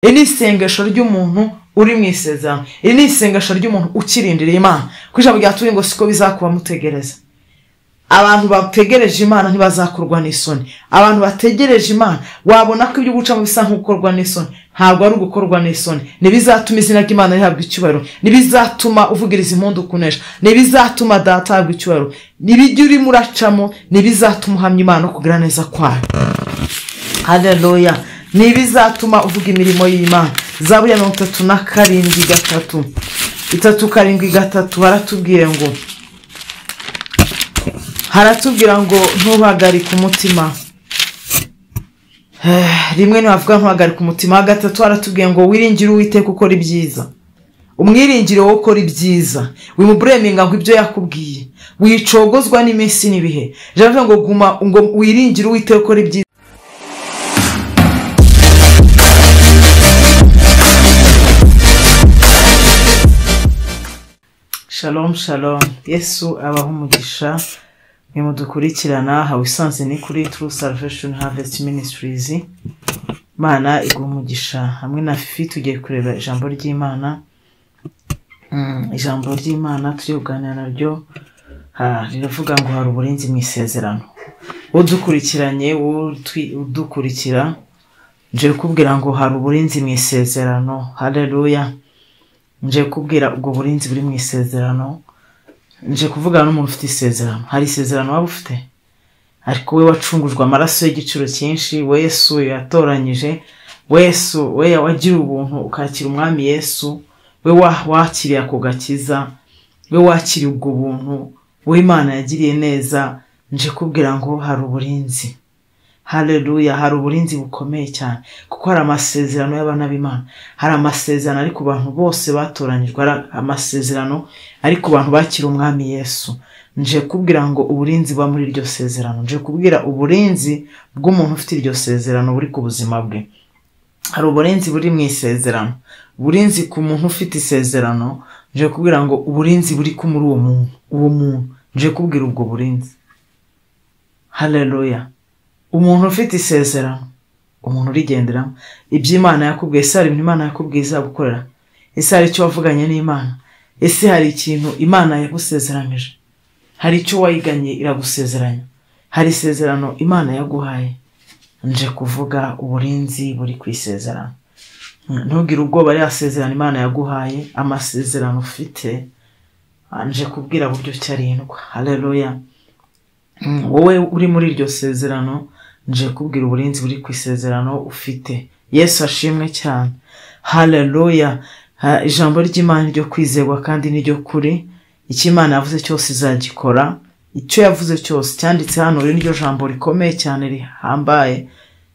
iri ni isengesho ry'umuntu uri mu isezerano, iri ni isengesho ry'umuntu ukirindiriye Imana. Ku ijambo ryatuye ngo siko bizakuba mutegereza. Abantu bategereje Imana ntibazakorwa n'isoni. Abantu bategereje Imana wabona ko ibyo gucamo bisa nk'ukorwa n'isoni, ntabwo ari ugukorwa n'isoni. Nibizatuma izina ry'Imana rihabwa icyubahiro, nibizatuma uvugiriza impundu kunesha, nibizatuma data ahabwa icyubahiro, nibijya uri muracamo, nibizatuma uhamya Imana no kugira neza kwayo. Haleluya. Nibizatuma uvuga imirimo y'Imana. Zaburi ya 37:3 3:7 haratubwira ngo ntuhagarike umutima. Rimwe ntibavuga ntuhagarike umutima. 3 haratubwira ngo wiringire Uwiteka ukora ibyiza. Umwiringire wo ukora ibyiza, wimubureminga ngo ibyo yakubwiye, wicogozwa n'iminsi n'ibihe. Javuga ngo guma ngo wiringire Uwiteka ukora ibyiza. Shalom shalom. Yesu abaho umugisha. Mudukurikirana hawisanze ni kuri True Salvation Harvest Ministries. Mana igumugisha hamwe na Fifi tugiye kureba ijambo ry'Imana. Ijambo ry'Imana tuyoganira naryo riravuga ngo hari uburinzi mu isezerano. Udukurikiranye udukurikira nje kubwira ngo hari uburinzi mu isezerano. Haleluya. Nje kubwira ubwo burinzi buri mu isezerano. Nje kuvuga n'umuntu ufite isezerano. Hari isezerano waba ufite, ariko we wacungujwe amaraso y'igiciro cyinshi. Yesu yatoranyije, Yesu we wagira ubuntu ukakira umwami Yesu, we wakiriye ako gakiza, we wakiriye ubwo buntu, we Imana yagiriye neza. Nje kubwira ngo hari uburinzi. Haleluya. Hari uburinzi bukomeye cyane, kuko hari amasezerano y'abana b'Imana. Hari amasezerano ari ku bantu bose batoranyijwe, hari amasezerano ari ku bantu bakira umwami Yesu. Nje kubwira ngo uburinzi buba muri iryo sezerano. Nje kubwira uburinzi bw'umuntu ufite iryo sezerano buri ku buzima bwe. Hari uburinzi buri mu isezerano, uburinzi ku muntu ufite isezerano. Nje kubwira ngo uburinzi buri ku muri uwo muntu. Nje kubwira ubwo burinzi. Haleluya. Umuntu ufite isezerano, umuntu urigenderamo iby'Imana yakubwiye. Ese hari ibintu Imana yakubwiye izagukorera? Ese hari icyo wavuganye n'Imana? Ese hari ikintu Imana yagusezeranyije? Hari icyo wayiganye iragusezeranya? Hari isezerano Imana yaguhaye? Nje kuvuga uburinzi buri ku isezerano. Ntugire ubwoba ari asezerano Imana yaguhaye, amasezerano ufite. Nje kubwira buryo cyarindwa. Haleluya. Wowe uri muri iryo sezerano, nje kubwira uburinzi buri ku isezerano ufite. Yesu ashimwe cyane. Haleluya. Ijambo ry'Imana ryo kwizerwa kandi ni ryo kuri. Icyo Imana yavuze cyose izagikora. Icyo yavuze cyose cyanditse hano. Iri niryo jambo rikomeye cyane rihambaye.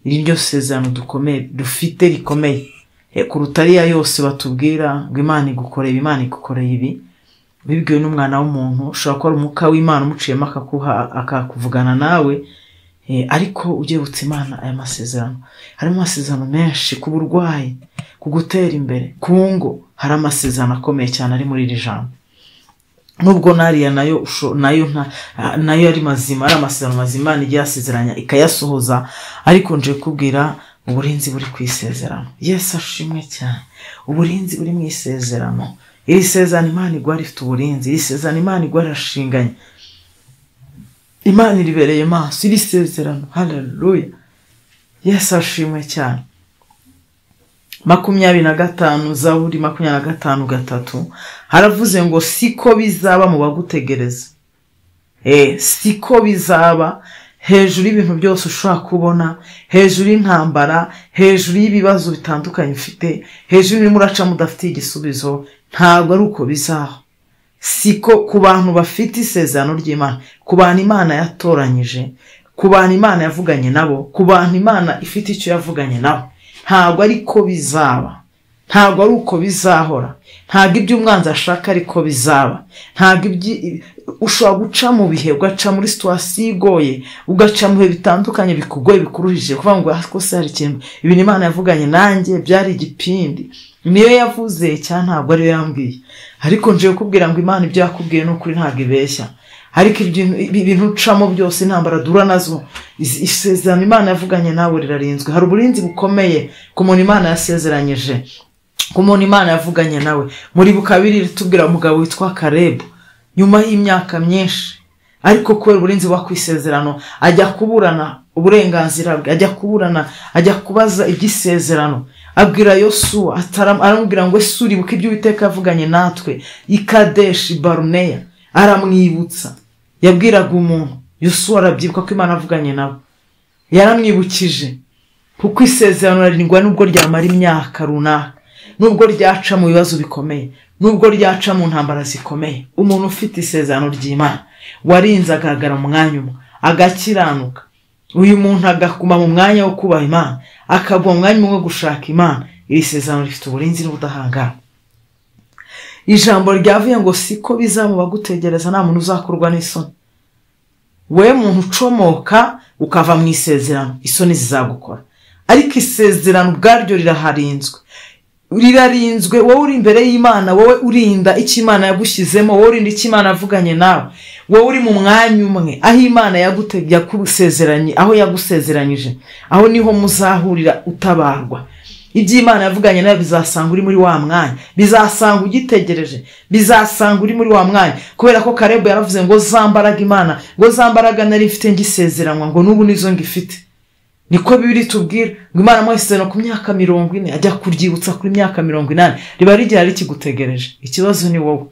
Iri niryo sezerano dukomeye dufite rikomeye kuruta ariya yose batubwira ngo Imana igukoreye, Imana igukoreye ibi. Bibwiwe n'umwana w'umuntu. Ushobora kuba umwuka w'Imana umuciyemo akakuvugana nawe, ariko ugiye gutsa Imana aya masezerano. Harimo amasezerano menshi ku burwayi, ku gutera imbere, ku ngo. Hari amasezerano akomeye cyane ari muri iri jambo. Nubwo nariya nayo ari mazima, ari amasezerano mazima n'igihe yasezeranya ikayasohoza, ariko nje kubwira uburinzi buri ku isezerano. Yesu ashimwe cyane. Uburinzi buri mu isezerano. Iri sezerano Imana igwa rifite uburinzi. Iri sezerano Imana igwa rashinganye. Imana iribereye maso iri sezerano. Haleluya. Yesu ashimwe cyane. 25 Zaburi 25:3 haravuze ngo siko bizaba mu bagutegereza. Siko bizaba. Hejuru y'ibintu byose ushobora kubona, hejuru y'intambara, hejuru y'ibibazo bitandukanye ufite, hejuru y'ibintu muraca mudafite igisubizo, ntabwo ari uko bizaho. Siko ku bantu bafite isezerano ry'Imana, ku bantu Imana yatoranyije, ku bantu Imana yavuganye nabo, ku bantu Imana ifite icyo yavuganye nabo, ntabwo ari ko bizaba. Ntabwo ari uko bizahora. Ntabwo ibyo umwanzi ashaka ariko bizaba. Ntabwo ushobora guca mu bihe, ugaca muri situation igoye, ugaca mu bihe bitandukanye bikugoye bikuruhije, kuvuga ngo ko se hari ikintu ibintu Imana yavuganye nanjye byari igipindi. Niyo yavuze cyane, ntabwo ari yo yambwiye. Ariko nje kubwira ngo Imana ibyo yakubwiye n'ukuri ntabwo ibeshya. ariko ibintu ucamo byose intambara dura nazo, isezerano Imana yavuganye nawe rirarinzwe. Hari uburinzi bukomeye ku muntu Imana yasezeranyije, ku muntu Imana yavuganye nawe. Muri bukabiri tubwira umugabo witwa Kalebu, nyuma y'imyaka myinshi, ariko kubera uburinzi bwa kwisezerano ajya kuburana uburenganzira bwe, ajya kuburana, ajya kubaza iby'isezerano. Abwira Yosuwa, aramubwira ngo ese uribuka ibyo Uwiteka yavuganye natwe i Kadeshi Baruneya? Aramwibutsa. Yabwiraga umuntu, Yosuwa arabyibuka ko Imana yavuganye nawe, yaramwibukije. Kuko isezerano ririndwa nubwo ryamara imyaka runaka, nubwo ryaca mu bibazo bikomeye, nubwo ryaca mu ntambara zikomeye. Umuntu ufite isezerano ry'Imana warinze agaragara mu mwanya umwe, agakiranuka, uyu muntu agakuma mu mwanya wo kubaha Imana, akagwa mu mwanya umwe wo gushaka Imana. Iri sezerano rifite uburinzi n'ubudahangara. Ijambo ryavuye ngo siko bizamuba gutegereza nta muntu uzakorwa n'isoni. We muntu ucomoka ukava mu isezerano, isoni zizagukora. Ariko isezerano ubwaryo rirarinzwe, wowe uri imbere y'Imana, wowe urinda icyo Imana yagushyizemo, wowe urinda icyo Imana yavuganye nawe, wowe uri mu mwanya umwe aho Imana yakusezeranye, aho yagusezeranyije, aho niho muzahurira utabarwa. Iby'Imana yavuganye nawe bizasanga uri muri wa mwanya, bizasanga ugitegereje, bizasanga uri muri wa mwanya. Kubera ko Kalebu yaravuze ngo zambaraga Imana, ngo zambaraga nari mfite ngisezeranwa, ngo n'ubu nizo ngifite. Niko Bibiri tubwira ngo Imana amuhesezerano ku myaka 40, ajya kuryibutsa kuri myaka 80. Riba rigira rikigutegereje. Ikibazo ni wowe.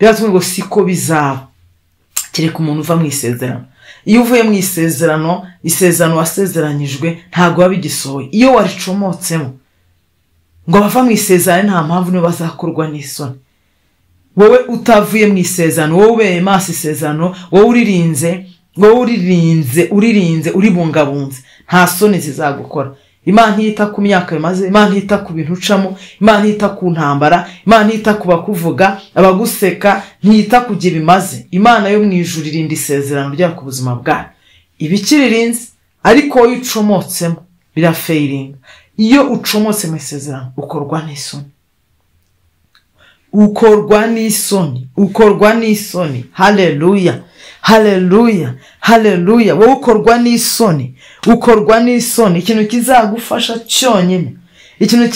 Biratubwira ngo siko bizaba. Kereka umuntu uva mu isezerano. Iyo uvuye mu isezerano, isezerano wasezeranyijwe ntago wabigisohoye. Iyo waricomotsemo ngo bava mu isezerano nta mpamvu niyo bazakorwa n'isoni. Wowe utavuye mu isezerano, wowe ubeye maso isezerano, wowe uririnze uribungabunze, nta soni zizagukora. Imana ntiyita ku myaka bimaze, Imana ntiyita ku bintu ucamo, Imana ntiyita ku ntambara, Imana ntiyita ku bakuvuga, abaguseka, ntiyita ku gihe bimaze. Imana yo mu ijuru irinda isezerano ryayo ku buzima bwayo. Ibikiririnze, ariko wowe ucomotsemo birafeiringa. Iyo ucomotse mu isezerano ukorwa n'isoni. Haleluya, haleluya, haleluya. Wowe ukorwa n'isoni, ikintu kizagufasha cyonyine, ikintu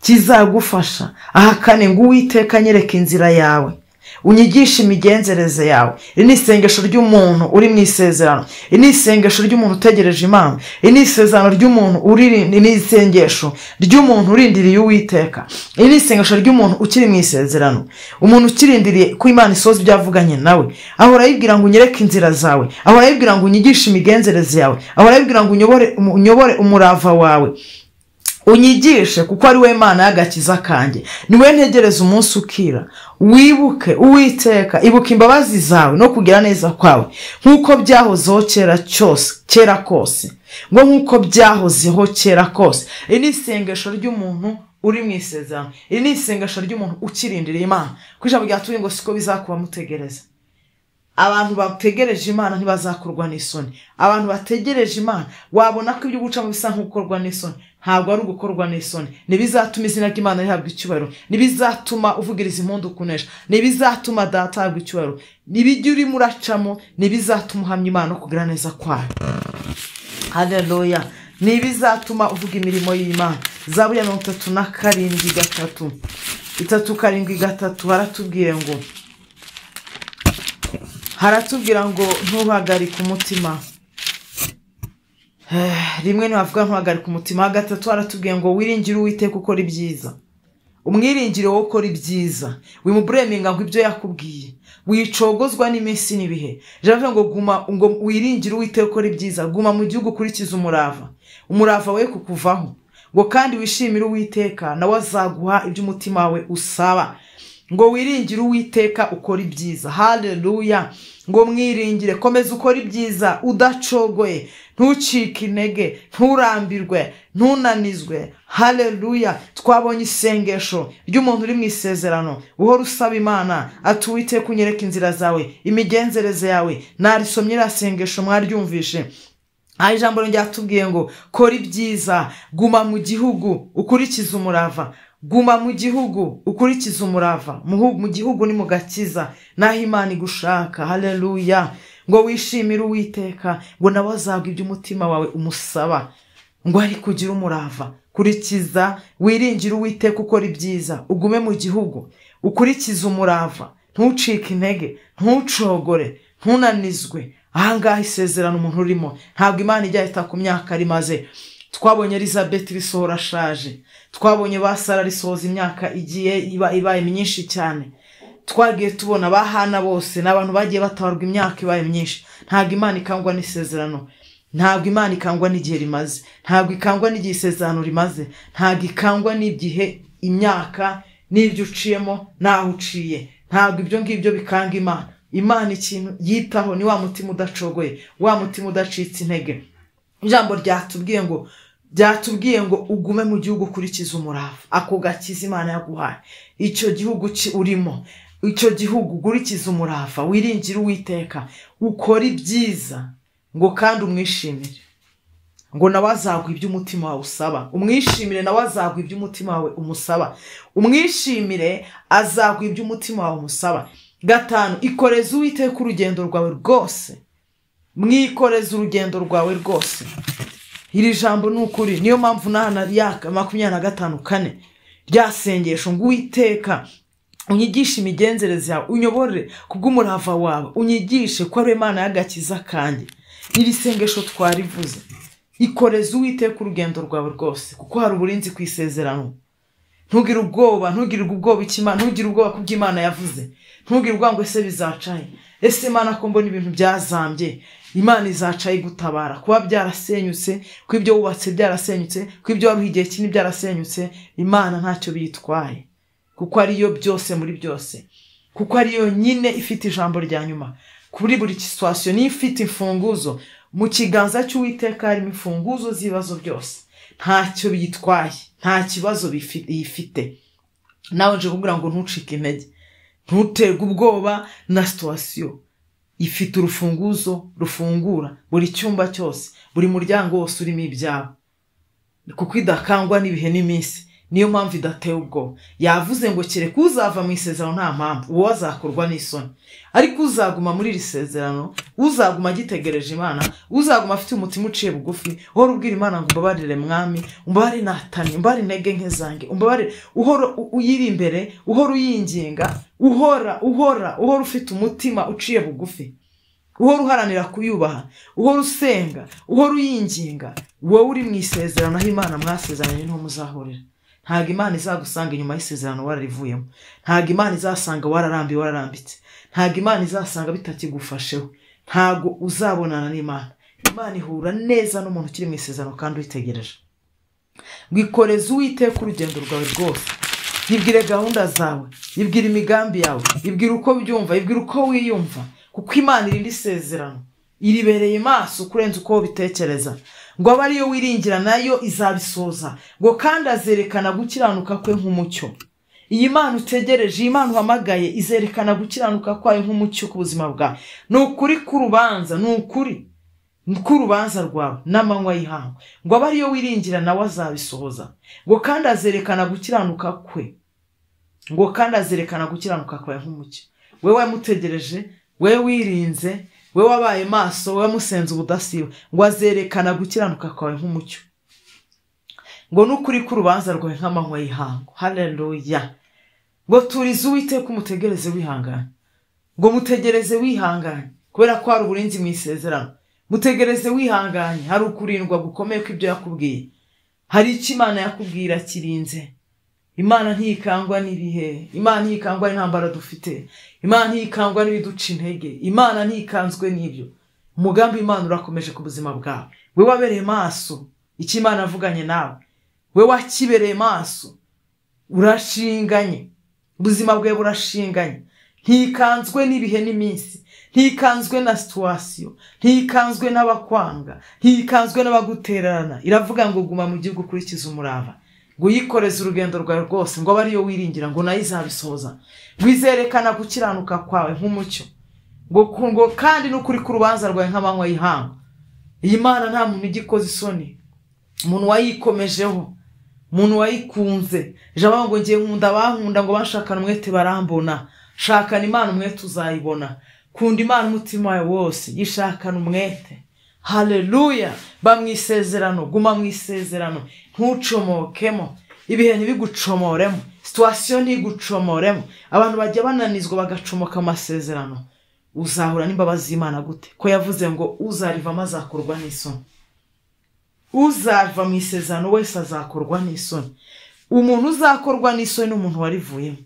kizagufasha ahakane ngo Uwiteka nyereka inzira yawe, unyigisha imigenzereze yawe. Iri ni isengesho ry'umuntu uri mu isezerano, iri ni isengesho ry'umuntu utegereje Imana, iri ni isezerano ry'umuntu uri, ni isengesho ry'umuntu urindiriye Uwiteka, iri ni isengesho ry'umuntu ukiri mu isezerano, umuntu ukirindiriye ko Imana isoza ibyavuganye nawe. Ahora yibwira ngo unyereke inzira zawe, ahora yibwira ngo unyigishe imigenzereze yawe, ahora yibwira ngo unyobore umurava wawe, unyigishe kuko ari we Mana y'agakiza kanjye. Niwe ntegereza umunsi ukira. Wibuke Uwiteka, ibuka imbabazi zawe no kugira neza kwawe, nkuko byahozeho kera kose, ngo nkuko byahozeho kera kose. Iri ni isengesho ry'umuntu uri mu isezerano, iri ni isengesho ry'umuntu ukirindiriye Imana. Ku ijambo ryatuye ngo siko bizakuba mutegereza. Abantu bategereje Imana ntibazakorwa n'isoni. Abantu bategereje Imana, wabona ko ibyo guca mu bisa nk'ukorwa n'isoni, ntabwo ari ugukorwa n'isoni. Nibizatuma izina ry'Imana rihabwa icyubahiro, nibizatuma uvugiriza impundu kunesha, nibizatuma data ahabwa icyubahiro, nibijya urimo uracamo, nibizatuma uhamya Imana no kugira neza kwayo. Haleluya. Nibizatuma uvuga imirimo y'Imana. Zaburi ya 37:3, 3:7 haratubwira ngo ntubagarike umutima. Rimwe ntibavuga ntubagarike umutima. 3 haratubwira ngo wiringire Uwiteka ukora ibyiza. Umwiringire wowe ukora ibyiza, wimubureminga ngo ibyo yakubwiye, wicogozwa n'iminsi n'ibihe. Javuga ngo wiringire Uwiteka ukora ibyiza, guma mu gihugu ukurikiza umurava we kukuvaho, ngo kandi wishimire Uwiteka nawe azaguha ibyo umutima wawe usaba. Ngo wiringire Uwiteka ukora ibyiza. Haleluya. Ngo mwiringire, komeza ukora ibyiza udacogoye, ntucike intege, nturambirwe, ntunanizwe. Haleluya. Twabonye isengesho ry'umuntu uri mu isezerano, uhora usaba Imana ati Uwiteka unyereke inzira zawe, imigenzereze yawe. Narisomye irasengesho mwaryumvishe. Ijambo ryatubwiye ngo kora ibyiza, guma mu gihugu ukurikiza umurava, guma mu gihugu ukurikiza umurava mu gihugu ni mu gakiza naho Imana igushaka. Haleluya. Ngo wishimire Uwiteka, ngo nawe azagwa ibyo umutima wawe umusaba, ngo ari kugira umurava. Kurikiza, wiringire Uwiteka, ukora ibyiza, ugume mu gihugu ukurikiza umurava, ntucike intege, ntucogore, ntunanizwe. Ahangaha isezerano umuntu urimo ntabwo Imana ijya yita ku myaka rimaze. Twabonye Elizabeth risohora ashaje, twabonye ba Sara risohoza imyaka igiye ibaye myinshi cyane, twagiye tubona bahana bose n'abantu bagiye batawarwa imyaka ibaye myinshi. Ntabwo Imana ikangwa n'isezerano, ntabwo Imana ikangwa n'igihe rimaze, ntabwo ikangwa n'igihe isezerano rimaze, ntabwo ikangwa n'igihe imyaka n'ibyo uciyemo naho uciye. Ntabwo ibyo ngibyo bikanga Imana. Imana ikintu yitaho ni wa mutima udacogoye, wa mutima udacitse intege. Ijambo ryatubwiye ngo ugume mu gihugu ukurikiza umurava, ako gakiza Imana yaguhaye, icyo gihugu urimo, icyo gihugu ukurikiza umurava, wiringire Uwiteka, ukora ibyiza, ngo kandi umwishimire, ngo nawe azagwa ibyo umutima wawe usaba. Umwishimire nawe azagwa ibyo umutima wawe umusaba. Umwishimire azagwa ibyo umutima wawe umusaba. 5, ikoreze Uwiteka urugendo rwawe rwose. Mwikoreze urugendo rwawe rwose. Iri jambo n'ukuri, niyo mpamvu nahana yaka 25:4 ryasengesho ngo Uwiteka unyigishe imigenzereze yawe, unyobore kubw'umurava wawe, unyigishe ko ari Imana y'agakiza kanjye. Iri sengesho twarivuze. Ikoreze Uwiteka urugendo rwawe rwose, kuko hari uburinzi ku isezerano. Ntugire ubwoba, ntugirirwe ubwoba ikimana, ntugire ubwoba kubw'Imana yavuze. Ntugire ubwoba ngo ese bizacaye, ese Imana ko mbona ibintu byazambye, Imana izacaye gutabara. Kuba byarasenyutse, ko ibyo wubatse byarasenyutse, ko ibyo waruhigiye kini byarasenyutse, Imana ntacyo biyitwaye, kuko ariyo byose muri byose, kuko ariyo nyine ifite ijambo rya nyuma kuri buri situation. Ni ifite imfunguzo mu kiganza cy'Uwiteka, harimo imfunguzo z'ibibazo byose. Ntacyo biyitwaye, nta kibazo bifite. Nawe nje kugira ngo ntucike intege, ntuterwe ubwoba na situation. Ifite urufunguzo rufungura buri cyumba cyose, buri muryango wose urimo ibyawe, kuko idakangwa n'ibihe n'iminsi. Niyo mpamvu idateye ubwoba. Yavuze ngo kereka uzava mu isezerano nta mpamvu, uwo azakorwa n'isoni. Ariko uzaguma muri iri sezerano, uzaguma agitegereje Imana, uzaguma afite umutima uciye bugufi, uhora ubwira Imana ngo umbabarire Mwami, umbabarire natanye, umbabarire intege nke zanjye, umbabarire, uhora uyiri imbere, uhora uyinginga, uhora ufite umutima uciye bugufi, uhora uharanira kuyubaha, uhora usenga, uhora uyinginga. Wowe uri mu isezerano aho Imana mwasezeranye niho muzahurira. Ntabwo Imana izagusanga inyuma y'isezerano wararivuyemo. Ntabwo Imana izasanga wararambitse. Ntabwo Imana izasanga bitakigufasheho. Ntabwo uzabonana n'Imana. Imana ihura neza n'umuntu ukiri mu isezerano kandi uyitegereje. Wikoreze Uwiteka urugendo rwawe rwose. Yibwire gahunda zawe, yibwire imigambi yawe, yibwire uko byumva, yibwire uko wiyumva, kuko Imana irindi isezerano iribereye maso kurenza uko bitekereza. Ngo aba ariyo wiringira nayo izabisoza, ngo kandi azerekana gukiranuka kwe nk'umucyo. Iyi Mana utegereje, iyi Mana uhamagaye, izerekana gukiranuka kwayo nk'umucyo ku buzima bwawe. Ni ukuri k'urubanza, ni ukuri k'urubanza rwawe n'amanywa y'ihangu. Ngo aba ariyo wiringira nawe azabisohoza, ngo kandi azerekana gukiranuka kwe, ngo kandi azerekana gukiranuka kwawe nk'umucyo. Wewe wamutegereje, wewe wirinze, wewe wabaye maso, wewe musenze ubudasiba, ngo azerekana gukiranuka kwawe nk'umucyo. Ngo n'ukuri k'urubanza rwawe nk'amanywa y'ihangu. Haleluya. Ngo turize Uwiteka umutegereze wihanganye. Ngo mutegereze wihanganye, kubera ko hari uburinzi mu isezerano. Mutegereze wihanganye, hari ukurindwa gukomeye kw'ibyo yakubwiye. Hari icyo Imana yakubwira kirinze. Imana ntikangwa n'ibihe, Imana ntikangwa n'intambara dufite, Imana ntikangwa n'ibiduca intege, Imana ntikanzwe n'ibyo. Umugambi Imana urakomeje ku buzima bwawe. We wabereye maso icyo Imana avuganye nawe, we wakibereye maso, urashinganye, ubuzima bwawe burashinganye. Ntikanzwe n'ibihe n'iminsi, ntikanzwe na situation, ntikanzwe n'abakwanga, ntikanzwe n'abagutererana. Iravuga ngo guma mu gihugu ukurikiza umurava, ngo yikoreze urugendo rwawe rwose, ngo aba ariyo wiringira, ngo nayo izabisohoza. Wizerekana gukiranuka kwawe nk'umucyo, ngo kandi n'ukuri k'urubanza rwawe nk'amanywa y'ihangu. Iyi Mana nta muntu igikoze isoni, umuntu wayikomejeho, umuntu wayikunze. Ijambo ngo ngiye nkunda bankunda ngo bashakana umwete barambona. Shakana Imana umwete uzayibona. Kunda Imana umutima wawe wose, yishakana umwete. Haleluya. Bamwisezerano, guma mwisezerano, ntucomokemo, ibihe ntibigucomoremo, situation ntigucomoremo. Abantu bajya bananizwa bagacomoka amasezerano. Uzahura n'imbabazi z'Imana gute? Ko yavuze ngo uzarivamo azakorwa n'isoni. Uzava mu isezerano wese azakorwa n'isoni. Umuntu uzakorwa n'isoni n'umuntu warivuyemo.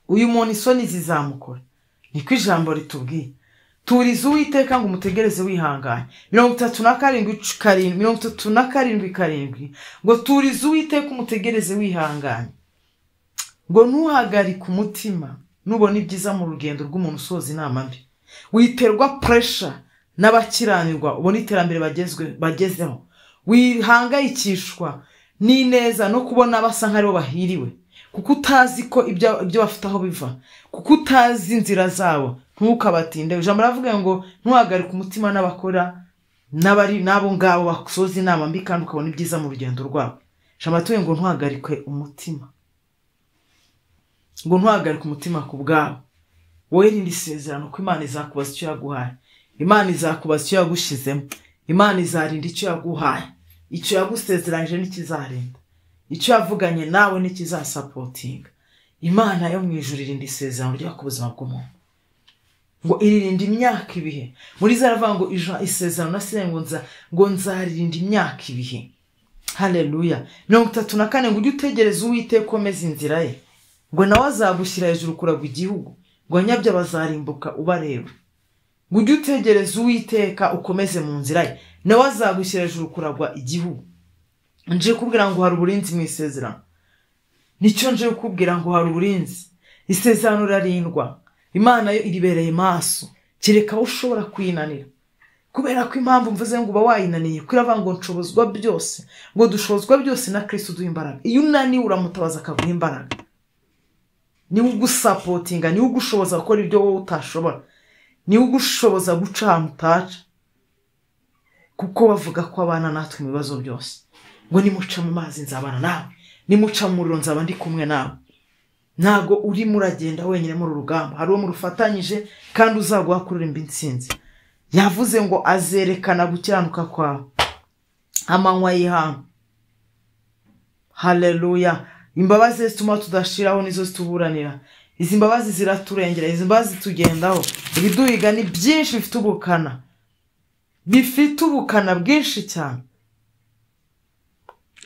Uyu muntu isoni zizamukora. Niko ijambo ritubwiye. Turiza Uwiteka ngo umutegereze wihanganye. 37:7 ngo turiza Uwiteka umutegereze wihanganye. Ngo ntuhagarike umutima nubona ibyiza mu rugendo rw'umuntu usoza inama mbi. Witerwa pressure n'abakiranirwa ubona iterambere bagezeho. Wihangayikishwa n'ineza no kubona basa nk'aribo bahiriwe, kuko utazi ko ibyo bafite aho biva, kuko utazi inzira zabo. Ntukabatinde. Ijambo ravuga ngo ntuhagarike umutima n'abakora nabo ngabo basoza inama mbi kandi ukabona ibyiza mu rugendo rwabo. Ijambo ratuye ngo ntuhagarike umutima, ngo ntuhagarike umutima ku bwabo. Wowe rindi isezerano ko Imana izakubaza icyo yaguhaye, Imana izakubaza icyo yagushizemo, Imana izarinda icyo yaguhaye, icyo yagusezeranyije n'ikizarinda, icyo yavuganye nawe n'ikizasapotinga. Imana yo mu ijuru irinda isezerano ryo ku buzima bw'umuntu, ngo iririnda imyaka ibihe. Muri zaravuga ngo isezerano nasenga ngo nzaririnda imyaka ibihe. Haleluya. 34 ngo ujye utegereza Uwiteka ukomeza inzira ye, ngo nawe azagushyira hejuru kuragwa igihugu, ngo nyabyo bazarimbuka ubareba. Ngo ujye utegereza Uwiteka ukomeze mu nzira ye, nawe azagushyira hejuru kuragwa igihugu. Nje kubwira ngo hari uburinzi mu isezerano. Nicyo nje kubwira ngo hari uburinzi. Isezerano rarindwa. Imana yo iribereye maso, kireka ushobora kwinanira. Kubera ko impamvu mvuze ngo uba wayinaniye, kwiravuga ngo nshobozwa byose, ngo dushobozwa byose na Kristo duha imbaraga. Iyo unaniwe uramutabaza akaguha imbaraga. Niwe ugusapotinga, niwe ugushoboza gukora ibyo wowe utashobora, niwe ugushoboza guca ahantu utaca. Kuko bavuga ko abana natwe mu bibazo byose. Ngo nimuca mu mazi nzabana nawe, nimuca mu muriro nzaba ndi kumwe nawe. Ntago uri muragenda wenyine mu rugamba, hari uwo murufatanyije kandi uzaguha kuririmba intsinzi. Yavuze ngo azerekana gukiranuka kwawe amanywa y'ihanga. Haleluya. Imbabazi zituma tudashiraho nizo zituburanira. Izi mbabazi ziraturengera, izi mbabazi tugendaho. Ibiduhiga ni byinshi bifite ubukana, bifite ubukana bwinshi cyane.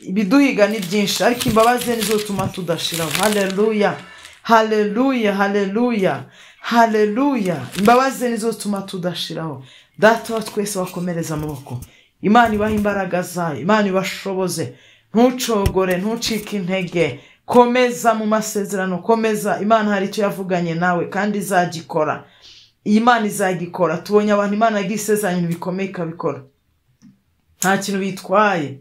Ibiduhiga ni byinshi ariko imbabazi nizo zituma tudashiraho. Haleluya. Haleluya. Haleluya. Haleluya. Imbabazi nizo zituma tudashiraho. Data wa twese wakomereza amaboko. Imana ibaha imbaraga zayo, Imana ibashoboze. Ntucogore, ntucike intege. Komeza mu masezerano, komeza. Imana hari icyo yavuganye nawe kandi izagikora. Imana izagikora. Tubonye abantu Imana yagisezeranye bikomeye ikabikora. Nta kintu bitwaye.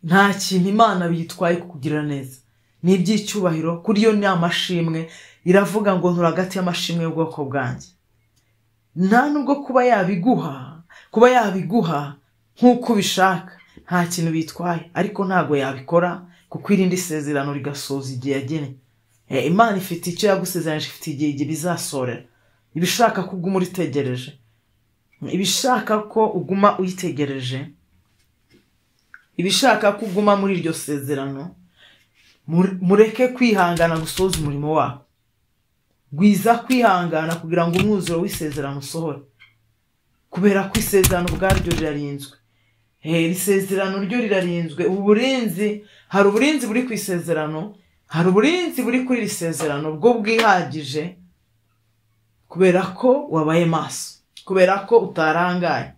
Nta kintu Imana bitwaye kukugirira neza. Ni iby'icyubahiro. Kuri yo ni amashimwe. Iravuga ngo nturagati y'amashimwe y'ubwoko bwanjye. Nta nubwo kuba yabiguha nk'uko ubishaka, nta kintu bitwaye, ariko ntago yabikora kuko irindi isezerano rigasoza igihe yagene. Imana ifite icyo yagusezeranyije, ifite igihe bizasorera. Ibishaka ko uguma uritegereje, ibishaka ko uguma uyitegereje, ibishaka ko uguma muri iryo sezerano, mureke kwihangana gusoza umurimo wawe. Gwiza kwihangana kugira ngo umwuzuro w'isezerano usohore, kubera ko isezerano bwaryo rirarinzwe. Isezerano ryo rirarinzwe. Uburinzi, hari uburinzi buri ku isezerano, hari uburinzi buri kuri isezerano bwo bwihagije, kubera ko wabaye maso, kubera ko utarangaye.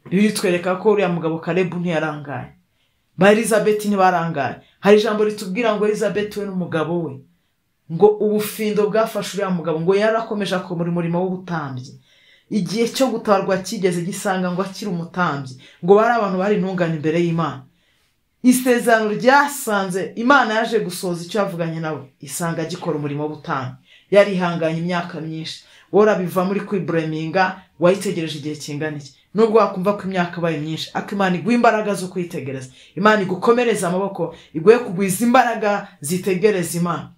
Bibiri twereka ko uriya mugabo Kalebu ntiyarangaye, ba Elizabeth ntibarangaye. Hari ijambo ritubwira ngo Elizabeth we n'umugabo we, ngo ubufindo bwafashe uriya mugabo, ngo yarakomeje akora umurimo w'ubutambyi. Igihe cyo gutarwa kigeze gisanga ngo akiri umutambyi, ngo bari abantu bari intungane imbere y'Imana. Isezerano ryasanze Imana yaje gusoza icyo yavuganye nawe, isanga agikora umurimo w'ubutambyi. Yarihanganye imyaka myinshi. Wora biva muri kwibreminga, wayitegereje igihe kingana iki? nubwo wakumva ko imyaka abaye myinshi, ariko Imana iguha imbaraga zo kwitegereza, Imana igukomereza amaboko, iguhe kugwiza imbaraga zitegereza Imana,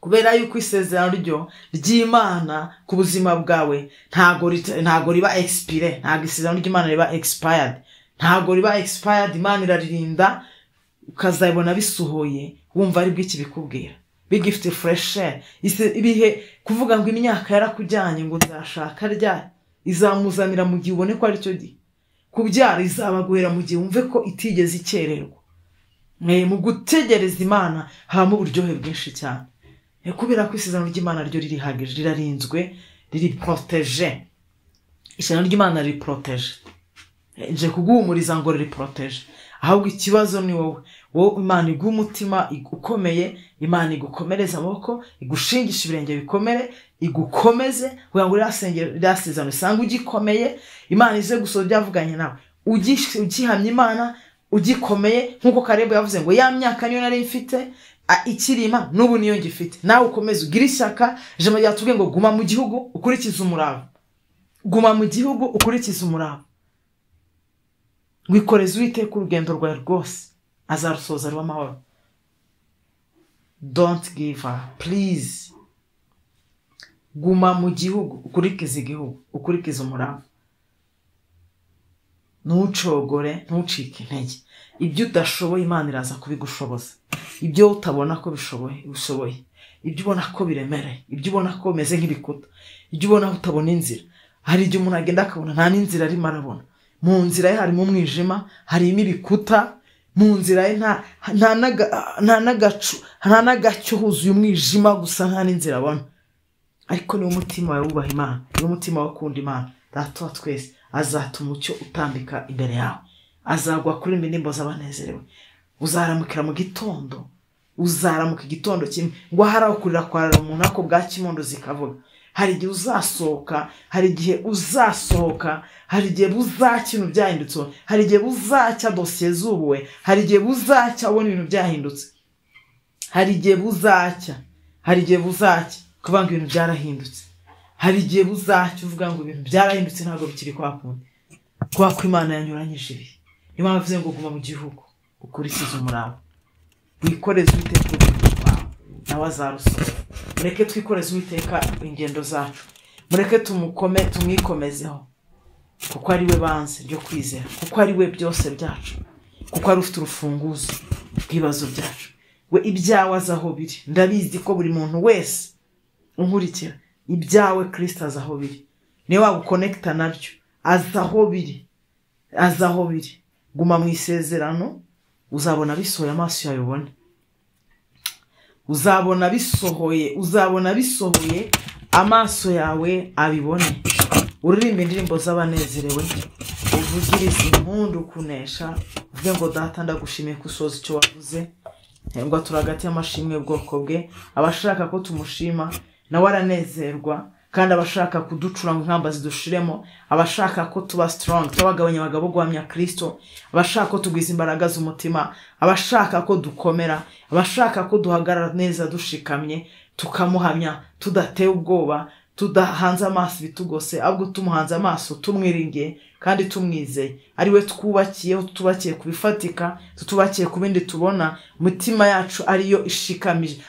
kubera yuko isezerano ry'Imana ku buzima bwawe ntago riba expire, ntago isezerano ry'Imana riba expired, ntago riba expired. Imana iraririnda ukazabona bisuhoye, wumva ari bw'iki bikubwira, bigifite fresh air. Ibihe kuvuga ngo imyaka yarakujyanye ngo nzashaka ryari, izamuzanira mu gihe ubone ko ari cyo gihe. Kubyara izabaguhera mu gihe wumve ko itigeze ikererwa. Mu gutegereza Imana habamo uburyohe bwinshi cyane, kubera ko isezerano ry'Imana ryo ririhagije, rirarinzwe, riri protege. Isezerano ry'Imana riri protege, nje kuguhumuriza ngo riri protege. Ahubwo ikibazo ni wowe Imana iguha umutima ukomeye, Imana igukomereza amaboko, igushingisha ibirenge bikomere, igukomeze kugira ngo ryasezerano usanga ugikomeye. Imana ize gusoza byavuganye nawe, ugihamya Imana ugikomeye, nkuko Kalebu yavuze ngo ya myaka niyo nari mfite ikirima n'ubu niyo ngifite. Nawe ukomeze ugira ishyaka. Ijambo ryatubwiye ngo guma mu gihugu ukurikiza umurava, guma mu gihugu ukurikiza umurava, wikoreze Uwiteka urugendo rwawe rwose, azarusoza ruba amahoro. Don't give up, please. Guma mu gihugu ukurikiza igihugu, ukurikiza umurava, ntucogore, ntucike intege. Ibyo udashoboye Imana iraza kubigushoboza, ibyo utabona ko bishoboye, ibyo ubona ko biremereye, ibyo ubona ko bimeze nk'ibikuta, ibyo ubona utabona inzira. Hari igihe umuntu agenda akabona nta n'inzira arimo arabona, mu nzira ye harimo umwijima, harimo ibikuta, mu nzira ye nta n'agacyo, huzuye umwijima gusa, nta n'inzira abona. Ariko niwo umutima wawe wubaha Imana, niwo umutima wawe ukunda Imana, Data wa twese azatuma umucyo utambika imbere yawe, azagwa kuri indirimbo z'abanezerewe. Uzaramukira mu gitondo, uzaramuka igitondo kimwe, ngo haraho kurira kwarara umuntu ako bwa kimondo zikavuga. Hari igihe uzasohoka, hari igihe uzasohoka, hari igihe buzacya ibintu byahindutse, hari igihe buzacya dosiye zubuwe, hari igihe buzacya ubona ibintu byahindutse, hari igihe buzacya kuvuga ngo ibintu byarahindutse, hari igihe buzacya uvuga ngo ibintu byarahindutse ntabwo bikiri kwa kundi, kubera ko Imana yanyuranyije ibihe. Niyo mpamvu ivuze ngo guma mu gihugu ukurikiza umurava, wikoreze Uwiteka urugendo rwawe, nawe azarusoza. Mureke twikoreze Uwiteka ingendo zacu, mureke tumwikomezeho, kuko ari we banze ryo kwizera, kuko ari we byose byacu, kuko ari ufite urufunguzo rw'ibibazo byacu. We ibyawe azi aho biri. Ndabizi ko buri muntu wese unkurikira, ibyawe Kristo azi aho biri, niwe wagukonekita nabyo, azi aho biri, azi aho biri. Guma mu isezerano, uzabona bisohoye, amaso yawe ubone, uzabona bisohoye amaso yawe abibone. Uririmba indirimbo z'abanezerewe, uvugirize impundu kunesha, uvuge ngo Data ndagushimiye ko usoza icyo wavuze, ngo turagati y'amashimwe bwoko bwe. Abashaka ko tumushima nawe aranezerwa, kandi abashaka kuducura ngo inkamba zidushiremo, abashaka ko tuba strong, tubagabanya abagabo guhamya Kristo, abashaka ko tugwiza imbaraga z'umutima, abashaka ko dukomera, abashaka ko duhagarara neza dushikamye, tukamuhamya tudatewe ubwoba, tudahanze amaso bitugose, ahubwo tumuhanze amaso tumwiringiye kandi tumwizeye. Ari we twubakiyeho, tutubakiye kubifatika, tutubakiye ku bindi tubona, umutima yacu ariyo ishikamije,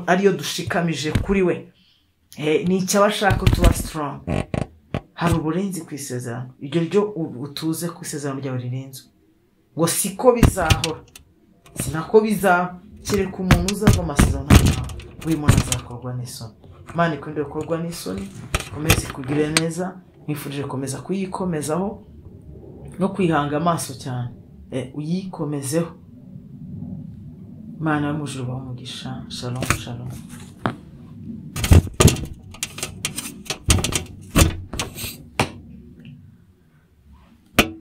ariyo dushikamije kuri we. Ni icyo abashaka tuba strong. Hari uburinzi ku isezerano, iryo ryo utuze ku isezerano ryawe ririnzwe, ngo siko bizahora, sinako bizaba, kereka umuntu uzava amasezerano ntawe, buri muntu azakorwa n'isoni. Imana ikundire gukorwa n'isoni, komeze kugirira neza, nifurije komeza kuyikomezaho no kwihanga amaso cyane, uyikomezeho. Imana y'umujuru bamugisha. Shalom shalom.